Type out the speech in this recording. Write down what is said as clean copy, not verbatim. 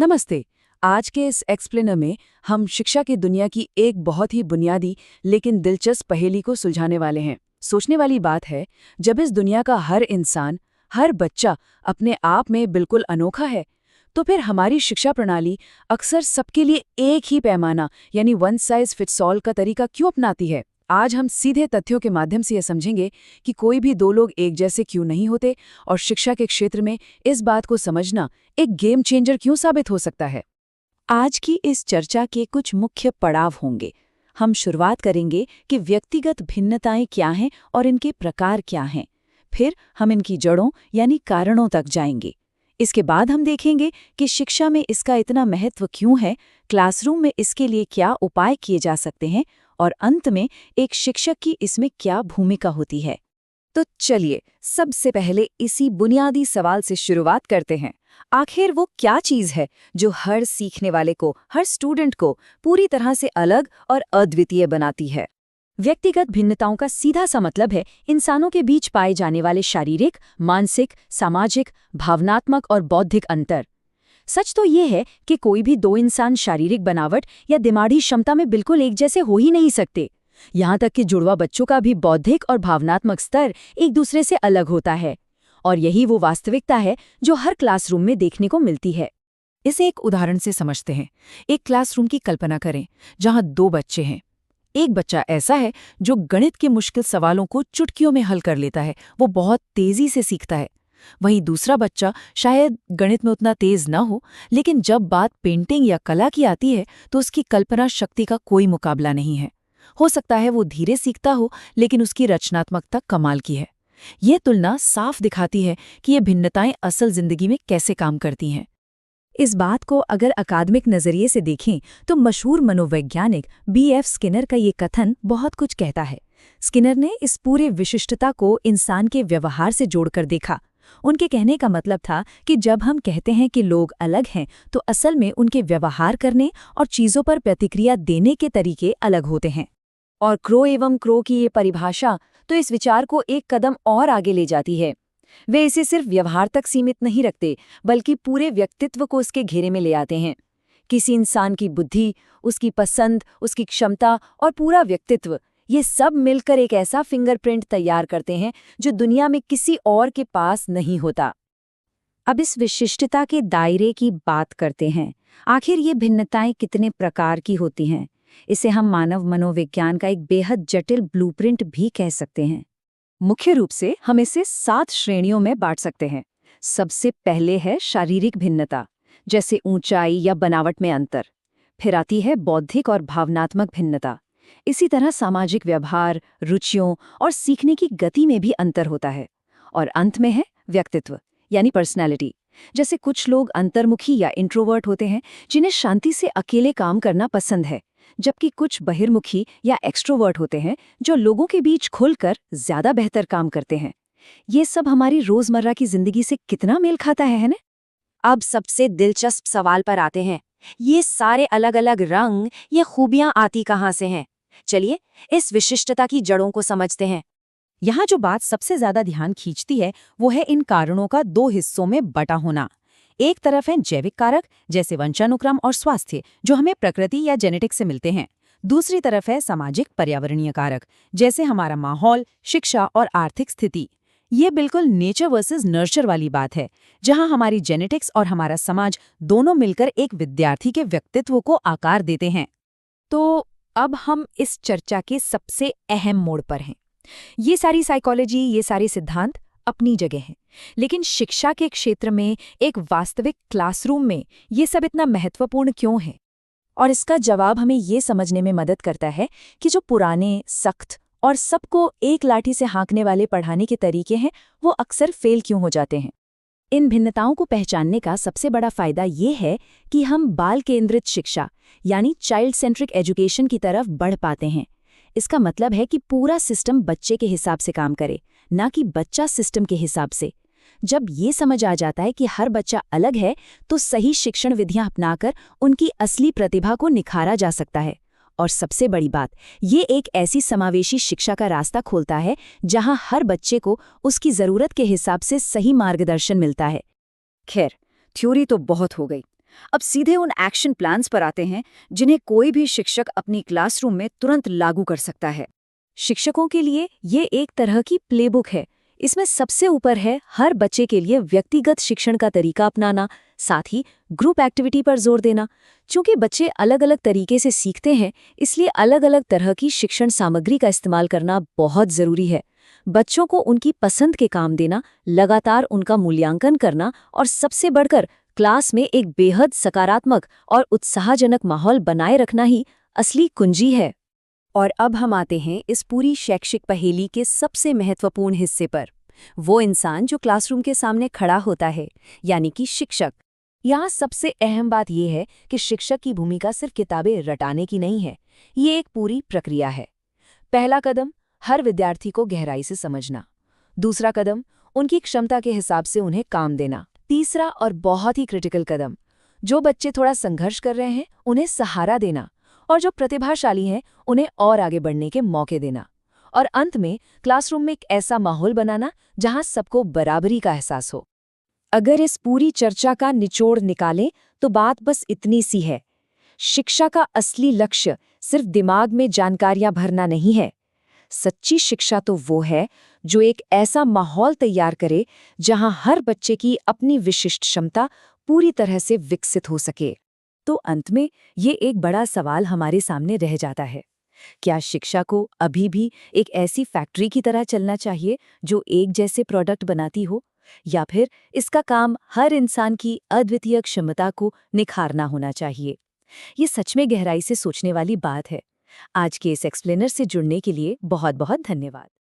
नमस्ते। आज के इस एक्सप्लेनर में हम शिक्षा की दुनिया की एक बहुत ही बुनियादी लेकिन दिलचस्प पहेली को सुलझाने वाले हैं। सोचने वाली बात है, जब इस दुनिया का हर इंसान, हर बच्चा अपने आप में बिल्कुल अनोखा है, तो फिर हमारी शिक्षा प्रणाली अक्सर सबके लिए एक ही पैमाना यानी वन साइज फिट्स ऑल का तरीका क्यों अपनाती है। आज हम सीधे तथ्यों के माध्यम से यह समझेंगे कि कोई भी दो लोग एक जैसे क्यों नहीं होते और शिक्षा के क्षेत्र में इस बात को समझना एक गेम चेंजर क्यों साबित हो सकता है। आज की इस चर्चा के कुछ मुख्य पड़ाव होंगे। हम शुरुआत करेंगे कि व्यक्तिगत भिन्नताएं क्या हैं और इनके प्रकार क्या हैं। फिर हम इनकी जड़ों यानी कारणों तक जाएंगे। इसके बाद हम देखेंगे कि शिक्षा में इसका इतना महत्व क्यों है, क्लासरूम में इसके लिए क्या उपाय किए जा सकते हैं और अंत में एक शिक्षक की इसमें क्या भूमिका होती है। तो चलिए सबसे पहले इसी बुनियादी सवाल से शुरुआत करते हैं। आखिर वो क्या चीज़ है जो हर सीखने वाले को, हर स्टूडेंट को पूरी तरह से अलग और अद्वितीय बनाती है? व्यक्तिगत भिन्नताओं का सीधा सा मतलब है इंसानों के बीच पाए जाने वाले शारीरिक, मानसिक, सामाजिक, भावनात्मक और बौद्धिक अंतर। सच तो ये है कि कोई भी दो इंसान शारीरिक बनावट या दिमागी क्षमता में बिल्कुल एक जैसे हो ही नहीं सकते। यहाँ तक कि जुड़वा बच्चों का भी बौद्धिक और भावनात्मक स्तर एक दूसरे से अलग होता है। और यही वो वास्तविकता है जो हर क्लासरूम में देखने को मिलती है। इसे एक उदाहरण से समझते हैं। एक क्लासरूम की कल्पना करें जहां दो बच्चे हैं। एक बच्चा ऐसा है जो गणित के मुश्किल सवालों को चुटकियों में हल कर लेता है, वो बहुत तेजी से सीखता है। वहीं दूसरा बच्चा शायद गणित में उतना तेज न हो, लेकिन जब बात पेंटिंग या कला की आती है तो उसकी कल्पना शक्ति का कोई मुकाबला नहीं है। हो सकता है वो धीरे सीखता हो, लेकिन उसकी रचनात्मकता कमाल की है। ये तुलना साफ दिखाती है कि ये भिन्नताएं असल जिंदगी में कैसे काम करती हैं। इस बात को अगर अकादमिक नजरिए से देखें तो मशहूर मनोवैज्ञानिक B.F. स्किनर का ये कथन बहुत कुछ कहता है। स्किनर ने इस पूरे विशिष्टता को इंसान के व्यवहार से जोड़कर देखा। उनके कहने का मतलब था कि जब हम कहते हैं कि लोग अलग हैं, तो असल में उनके व्यवहार करने और चीज़ों पर प्रतिक्रिया देने के तरीके अलग होते हैं। और क्रो एवं क्रो की ये परिभाषा तो इस विचार को एक कदम और आगे ले जाती है। वे इसे सिर्फ व्यवहार तक सीमित नहीं रखते, बल्कि पूरे व्यक्तित्व को उसके घेरे में ले आते हैं। किसी इंसान की बुद्धि, उसकी पसंद, उसकी क्षमता और पूरा व्यक्तित्व, ये सब मिलकर एक ऐसा फिंगरप्रिंट तैयार करते हैं जो दुनिया में किसी और के पास नहीं होता। अब इस विशिष्टता के दायरे की बात करते हैं। आखिर ये भिन्नताएं कितने प्रकार की होती हैं? इसे हम मानव मनोविज्ञान का एक बेहद जटिल ब्लूप्रिंट भी कह सकते हैं। मुख्य रूप से हम इसे 7 श्रेणियों में बांट सकते हैं। सबसे पहले है शारीरिक भिन्नता, जैसे ऊंचाई या बनावट में अंतर। फिर आती है बौद्धिक और भावनात्मक भिन्नता। इसी तरह सामाजिक व्यवहार, रुचियों और सीखने की गति में भी अंतर होता है। और अंत में है व्यक्तित्व यानी पर्सनैलिटी। जैसे कुछ लोग अंतर्मुखी या इंट्रोवर्ट होते हैं जिन्हें शांति से अकेले काम करना पसंद है, जबकि कुछ बहिर्मुखी या एक्सट्रोवर्ट होते हैं जो लोगों के बीच खुलकर ज्यादा बेहतर काम करते हैं। ये सब हमारी रोजमर्रा की जिंदगी से कितना मेल खाता है ना? अब सबसे दिलचस्प सवाल पर आते हैं। ये सारे अलग अलग रंग, ये खूबियां आती कहाँ से हैं? चलिए इस विशिष्टता की जड़ों को समझते हैं। यहाँ जो बात सबसे ज्यादा ध्यान खींचती है वो है इन कारणों का 2 हिस्सों में बटा होना। एक तरफ है जैविक कारक जैसे वंशानुक्रम और स्वास्थ्य, जो हमें प्रकृति या जेनेटिक्स से मिलते हैं। दूसरी तरफ है सामाजिक पर्यावरणीय कारक, जैसे हमारा माहौल, शिक्षा और आर्थिक स्थिति। ये बिल्कुल नेचर वर्सेस नर्चर वाली बात है, जहां हमारी जेनेटिक्स और हमारा समाज दोनों मिलकर एक विद्यार्थी के व्यक्तित्व को आकार देते हैं। तो अब हम इस चर्चा के सबसे अहम मोड़ पर हैं। ये सारी साइकोलॉजी, ये सारे सिद्धांत अपनी जगह हैं, लेकिन शिक्षा के क्षेत्र में, एक वास्तविक क्लासरूम में ये सब इतना महत्वपूर्ण क्यों है? और इसका जवाब हमें ये समझने में मदद करता है कि जो पुराने, सख्त और सबको एक लाठी से हाँकने वाले पढ़ाने के तरीके हैं, वो अक्सर फेल क्यों हो जाते हैं। इन भिन्नताओं को पहचानने का सबसे बड़ा फायदा ये है कि हम बाल केंद्रित शिक्षा यानी चाइल्ड सेंट्रिक एजुकेशन की तरफ बढ़ पाते हैं। इसका मतलब है कि पूरा सिस्टम बच्चे के हिसाब से काम करे, ना कि बच्चा सिस्टम के हिसाब से। जब ये समझ आ जाता है कि हर बच्चा अलग है, तो सही शिक्षण विधियां अपनाकर उनकी असली प्रतिभा को निखारा जा सकता है। और सबसे बड़ी बात, ये एक ऐसी समावेशी शिक्षा का रास्ता खोलता है जहां हर बच्चे को उसकी ज़रूरत के हिसाब से सही मार्गदर्शन मिलता है। खैर, थ्योरी तो बहुत हो गई। अब सीधे उन एक्शन प्लान्स पर आते हैं जिन्हें कोई भी शिक्षक अपनी क्लासरूम में तुरंत लागू कर सकता है। शिक्षकों के लिए ये एक तरह की प्लेबुक है। इसमें सबसे ऊपर है हर बच्चे के लिए व्यक्तिगत शिक्षण का तरीका अपनाना, साथ ही ग्रुप एक्टिविटी पर जोर देना। चूंकि बच्चे अलग अलग तरीके से सीखते हैं, इसलिए अलग अलग तरह की शिक्षण सामग्री का इस्तेमाल करना बहुत जरूरी है। बच्चों को उनकी पसंद के काम देना, लगातार उनका मूल्यांकन करना और सबसे बढ़कर क्लास में एक बेहद सकारात्मक और उत्साहजनक माहौल बनाए रखना ही असली कुंजी है। और अब हम आते हैं इस पूरी शैक्षिक पहेली के सबसे महत्वपूर्ण हिस्से पर। वो इंसान जो क्लासरूम के सामने खड़ा होता है, यानी कि शिक्षक। यहाँ सबसे अहम बात यह है कि शिक्षक की भूमिका सिर्फ किताबें रटाने की नहीं है, ये एक पूरी प्रक्रिया है। पहला कदम, हर विद्यार्थी को गहराई से समझना। दूसरा कदम, उनकी क्षमता के हिसाब से उन्हें काम देना। तीसरा और बहुत ही क्रिटिकल कदम, जो बच्चे थोड़ा संघर्ष कर रहे हैं उन्हें सहारा देना, और जो प्रतिभाशाली हैं उन्हें और आगे बढ़ने के मौके देना। और अंत में क्लासरूम में एक ऐसा माहौल बनाना जहां सबको बराबरी का एहसास हो। अगर इस पूरी चर्चा का निचोड़ निकालें तो बात बस इतनी सी है। शिक्षा का असली लक्ष्य सिर्फ दिमाग में जानकारियां भरना नहीं है। सच्ची शिक्षा तो वो है जो एक ऐसा माहौल तैयार करे जहां हर बच्चे की अपनी विशिष्ट क्षमता पूरी तरह से विकसित हो सके। तो अंत में ये एक बड़ा सवाल हमारे सामने रह जाता है, क्या शिक्षा को अभी भी एक ऐसी फैक्ट्री की तरह चलना चाहिए जो एक जैसे प्रोडक्ट बनाती हो, या फिर इसका काम हर इंसान की अद्वितीय क्षमता को निखारना होना चाहिए? ये सच में गहराई से सोचने वाली बात है। आज के इस एक्सप्लेनर से जुड़ने के लिए बहुत बहुत धन्यवाद।